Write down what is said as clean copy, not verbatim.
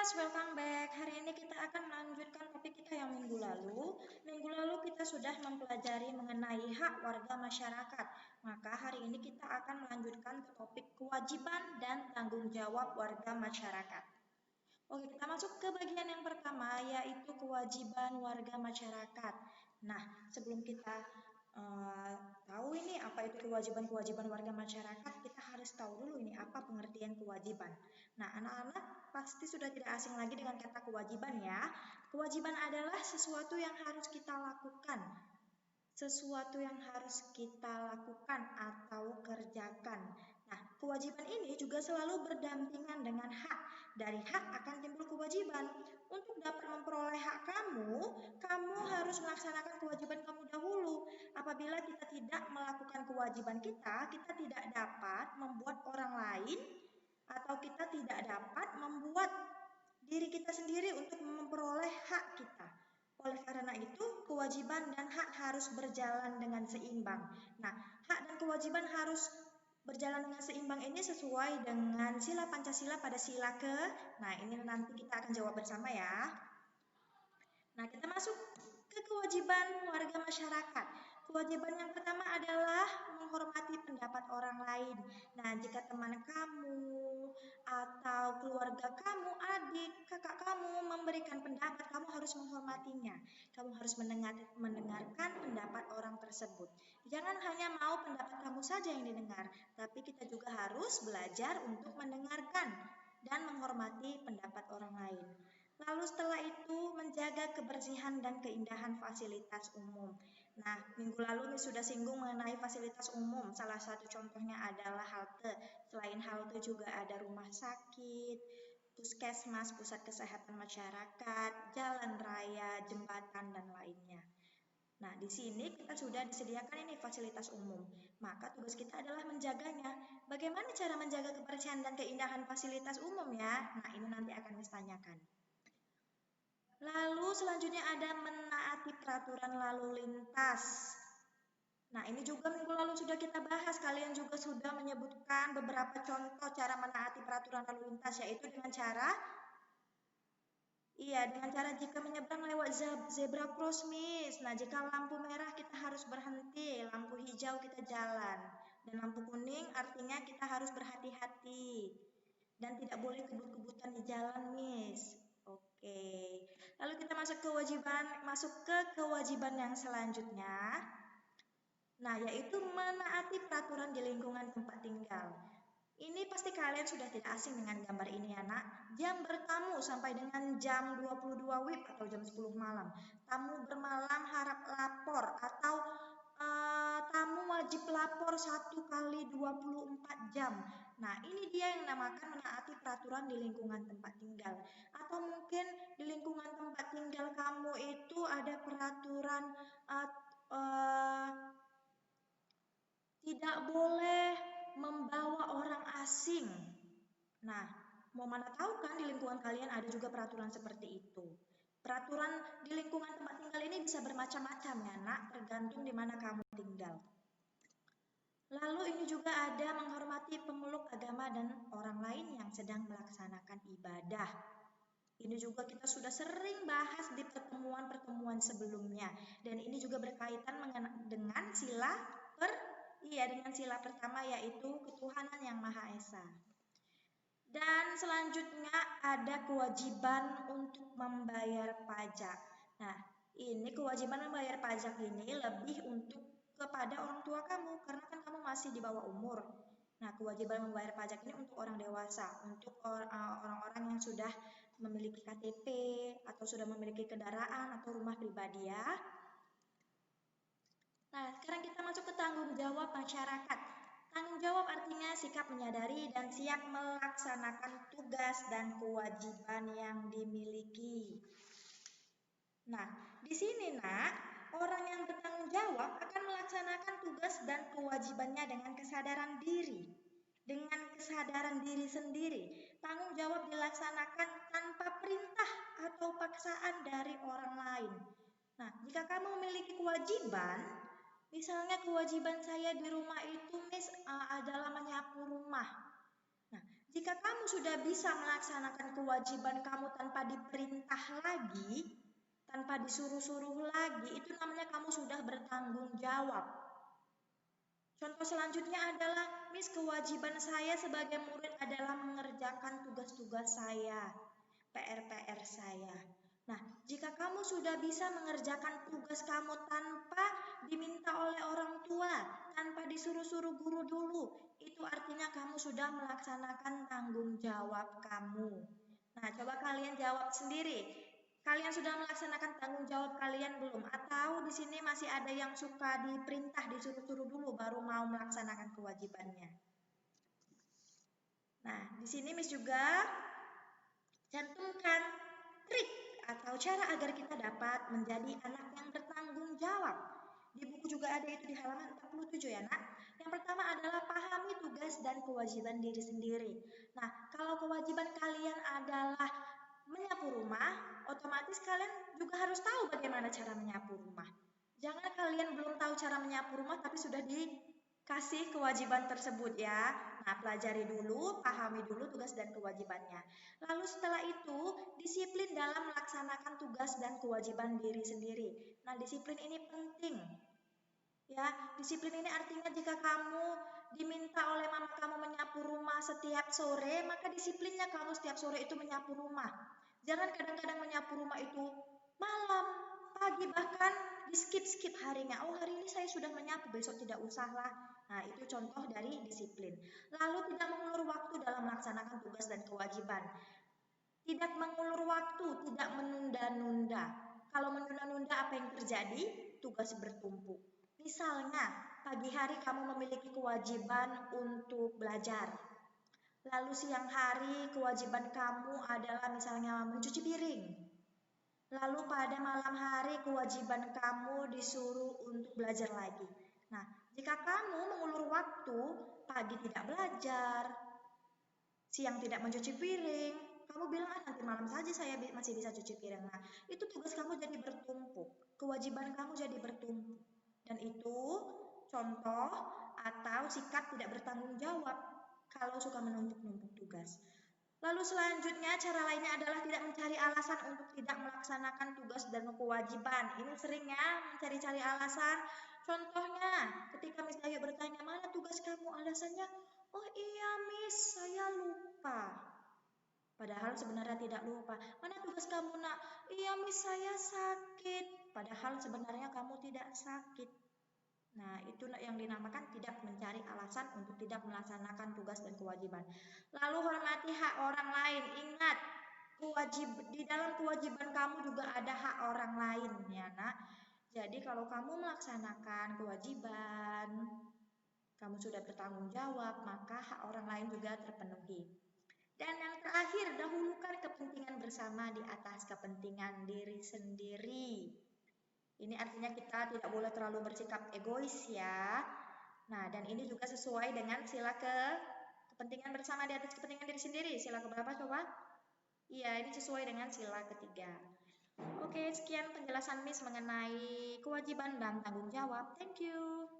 class, welcome back. Hari ini kita akan melanjutkan topik kita yang minggu lalu. Minggu lalu kita sudah mempelajari mengenai hak warga masyarakat. Maka hari ini kita akan melanjutkan ke topik kewajiban dan tanggung jawab warga masyarakat. Oke, kita masuk ke bagian yang pertama, yaitu kewajiban warga masyarakat. Nah, sebelum kita tahu ini apa itu kewajiban-kewajiban warga masyarakat, kita harus tahu dulu ini apa pengertian kewajiban. Nah, anak-anak pasti sudah tidak asing lagi dengan kata kewajiban ya. Kewajiban adalah sesuatu yang harus kita lakukan, sesuatu yang harus kita lakukan atau kerjakan. Nah, kewajiban ini juga selalu berdampingan dengan hak. Dari hak akan timbul kewajiban. Untuk dapat memperoleh hak kamu harus melaksanakan kewajiban kamu dahulu. Apabila kita tidak melakukan kewajiban kita tidak dapat membuat orang lain atau kita tidak dapat membuat diri kita sendiri untuk memperoleh hak kita. Oleh karena itu, kewajiban dan hak harus berjalan dengan seimbang. Nah, hak dan kewajiban harus berjalan dengan seimbang ini sesuai dengan sila Pancasila pada sila ke. Nah, ini nanti kita akan jawab bersama ya. Nah, kita masuk ke kewajiban warga masyarakat. Kewajiban yang pertama adalah menghormati pendapat orang lain. Nah, jika teman kamu atau keluarga kamu, adik, kakak kamu memberikan pendapat, kamu harus menghormatinya. Kamu harus mendengarkan pendapat orang tersebut. Jangan hanya mau pendapat kamu saja yang didengar, tapi kita juga harus belajar untuk mendengarkan dan menghormati pendapat orang lain. Lalu setelah itu menjaga kebersihan dan keindahan fasilitas umum. Nah, minggu lalu ini sudah singgung mengenai fasilitas umum. Salah satu contohnya adalah halte. Selain halte juga ada rumah sakit, puskesmas, pusat kesehatan masyarakat, jalan raya, jembatan, dan lainnya. Nah, di sini kita sudah disediakan ini fasilitas umum. Maka tugas kita adalah menjaganya. Bagaimana cara menjaga kebersihan dan keindahan fasilitas umum ya? Nah, ini nanti akan ditanyakan. Lalu selanjutnya ada menaati peraturan lalu lintas. Nah, ini juga minggu lalu sudah kita bahas. Kalian juga sudah menyebutkan beberapa contoh cara menaati peraturan lalu lintas, yaitu dengan cara jika menyeberang lewat zebra cross, Miss. Nah, jika lampu merah kita harus berhenti, lampu hijau kita jalan. Dan lampu kuning artinya kita harus berhati-hati. Dan tidak boleh kebut-kebutan di jalan, Miss. Oke. Lalu kita masuk ke kewajiban yang selanjutnya. Nah, yaitu menaati peraturan di lingkungan tempat tinggal. Ini pasti kalian sudah tidak asing dengan gambar ini ya nak. Jam bertamu sampai dengan jam 22 WIB atau jam 10 malam. Tamu bermalam harap lapor atau tamu wajib lapor 1 kali 24 jam. Nah, ini dia yang namakan menaati peraturan di lingkungan tempat tinggal. Atau mungkin di lingkungan tempat tinggal kamu itu ada peraturan tidak boleh membawa orang asing. Nah, mau mana tahu kan di lingkungan kalian ada juga peraturan seperti itu. Peraturan di lingkungan tempat tinggal ini bisa bermacam-macam ya nak, tergantung di mana kamu tinggal. Lalu ini juga ada menghormati pemeluk agama dan orang lain yang sedang melaksanakan ibadah. Ini juga kita sudah sering bahas di pertemuan-pertemuan sebelumnya. Dan ini juga berkaitan dengan sila pertama yaitu ketuhanan yang Maha Esa. Dan selanjutnya ada kewajiban untuk membayar pajak. Nah, ini kewajiban membayar pajak ini lebih untuk kepada orang tua kamu karena kan kamu masih di bawah umur. Nah, kewajiban membayar pajak ini untuk orang dewasa, untuk orang-orang yang sudah memiliki KTP atau sudah memiliki kendaraan atau rumah pribadi ya. Nah, sekarang kita masuk ke tanggung jawab masyarakat. Tanggung jawab artinya sikap menyadari dan siap melaksanakan tugas dan kewajiban yang dimiliki. Nah, di sini nak, orang yang bertanggung jawab akan melaksanakan tugas dan kewajibannya dengan kesadaran diri. Dengan kesadaran diri sendiri, tanggung jawab dilaksanakan tanpa perintah atau paksaan dari orang lain. Nah, jika kamu memiliki kewajiban, misalnya kewajiban saya di rumah itu, Miss, adalah menyapu rumah. Nah, Jika kamu sudah bisa melaksanakan kewajiban kamu tanpa diperintah lagi, tanpa disuruh-suruh lagi, itu namanya kamu sudah bertanggung jawab. Contoh selanjutnya adalah, Miss, kewajiban saya sebagai murid adalah mengerjakan tugas-tugas saya, PR-PR saya. Nah, jika kamu sudah bisa mengerjakan tugas kamu tanpa diminta oleh orang tua, tanpa disuruh-suruh guru dulu, itu artinya kamu sudah melaksanakan tanggung jawab kamu. Nah, coba kalian jawab sendiri. Kalian sudah melaksanakan tanggung jawab kalian belum? Atau di sini masih ada yang suka diperintah, disuruh-suruh dulu baru mau melaksanakan kewajibannya? Nah, di sini Miss juga cantumkan trik atau cara agar kita dapat menjadi anak yang bertanggung jawab. Di buku juga ada itu di halaman 47 ya nak. Yang pertama adalah pahami tugas dan kewajiban diri sendiri. Nah, kalau kewajiban kalian adalah menyapu rumah, otomatis kalian juga harus tahu bagaimana cara menyapu rumah. Jangan kalian belum tahu cara menyapu rumah tapi sudah dikasih kewajiban tersebut ya. Nah, pelajari dulu, pahami dulu tugas dan kewajibannya. Lalu setelah itu, disiplin dalam melaksanakan tugas dan kewajiban diri sendiri. Nah, disiplin ini penting. Ya, disiplin ini artinya jika kamu diminta oleh mama kamu menyapu rumah setiap sore, maka disiplinnya kamu setiap sore itu menyapu rumah. Jangan kadang-kadang menyapu rumah itu malam, pagi, bahkan di skip-skip harinya. Oh, hari ini saya sudah menyapu, besok tidak usahlah. Nah, itu contoh dari disiplin. Lalu tidak mengulur waktu dalam melaksanakan tugas dan kewajiban. Tidak mengulur waktu, tidak menunda-nunda. Kalau menunda-nunda apa yang terjadi? Tugas bertumpuk. Misalnya, pagi hari kamu memiliki kewajiban untuk belajar. Lalu siang hari kewajiban kamu adalah misalnya mencuci piring. Lalu pada malam hari kewajiban kamu disuruh untuk belajar lagi. Nah, jika kamu mengulur waktu, pagi tidak belajar, siang tidak mencuci piring, kamu bilang nanti malam saja saya masih bisa cuci piring. Nah, itu tugas kamu jadi bertumpuk, kewajiban kamu jadi bertumpuk. Dan itu contoh atau sikap tidak bertanggung jawab kalau suka menumpuk-numpuk tugas. Lalu selanjutnya cara lainnya adalah tidak mencari alasan untuk tidak melaksanakan tugas dan kewajiban. Ini sering ya mencari-cari alasan. Contohnya ketika Miss Dayu bertanya, mana tugas kamu? Alasannya, oh iya Miss, saya lupa. Padahal sebenarnya tidak lupa. Mana tugas kamu nak? Iya Miss, saya sakit. Padahal sebenarnya kamu tidak sakit. Nah, itu yang dinamakan tidak mencari alasan untuk tidak melaksanakan tugas dan kewajiban. Lalu hormati hak orang lain. Ingat, di dalam kewajiban kamu juga ada hak orang lain ya nak. Jadi kalau kamu melaksanakan kewajiban, kamu sudah bertanggung jawab, maka hak orang lain juga terpenuhi. Dan yang terakhir, dahulukan kepentingan bersama di atas kepentingan diri sendiri. Ini artinya kita tidak boleh terlalu bersikap egois ya. Nah, dan ini juga sesuai dengan sila kepentingan bersama di atas kepentingan diri sendiri. Sila keberapa coba? Iya, ini sesuai dengan sila ketiga. Oke, sekian penjelasan Miss mengenai kewajiban dan tanggung jawab. Thank you.